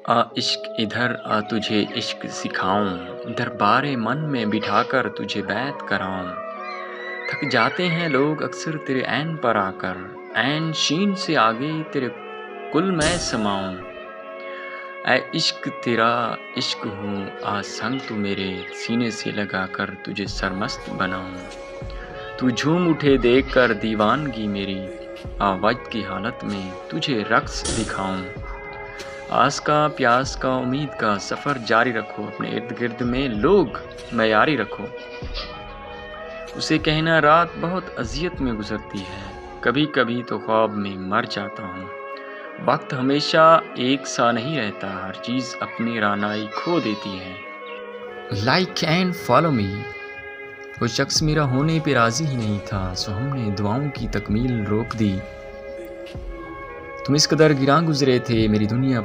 عشق ادھر تجھے عشق سکھاؤں، دربار من میں بٹھا کر تجھے بیعت کراؤں۔ تھک جاتے ہیں لوگ اکثر تیرے عین پر آ کر، عین شین سے آگے تیرے کل میں سماؤں۔ اے عشق تیرا عشق ہوں آ سنگ تو میرے، سینے سے لگا کر تجھے سرمست بناؤں۔ تو جھوم اٹھے دیکھ کر دیوانگی میری، وجد کی حالت میں تجھے رقص دکھاؤں۔ آس کا پیاس کا امید کا سفر جاری رکھو، اپنے ارد گرد میں لوگ معیاری رکھو۔ اسے کہنا رات بہت اذیت میں گزرتی ہے، کبھی کبھی تو خواب میں مر جاتا ہوں۔ وقت ہمیشہ ایک سا نہیں رہتا، ہر چیز اپنی رعنائی کھو دیتی ہے۔ Like and follow me. وہ شخص میرا ہونے پہ راضی ہی نہیں تھا، سو ہم نے دعاؤں کی تکمیل روک دی۔ تم اس قدر گراں گزرے تھے، میری دنیا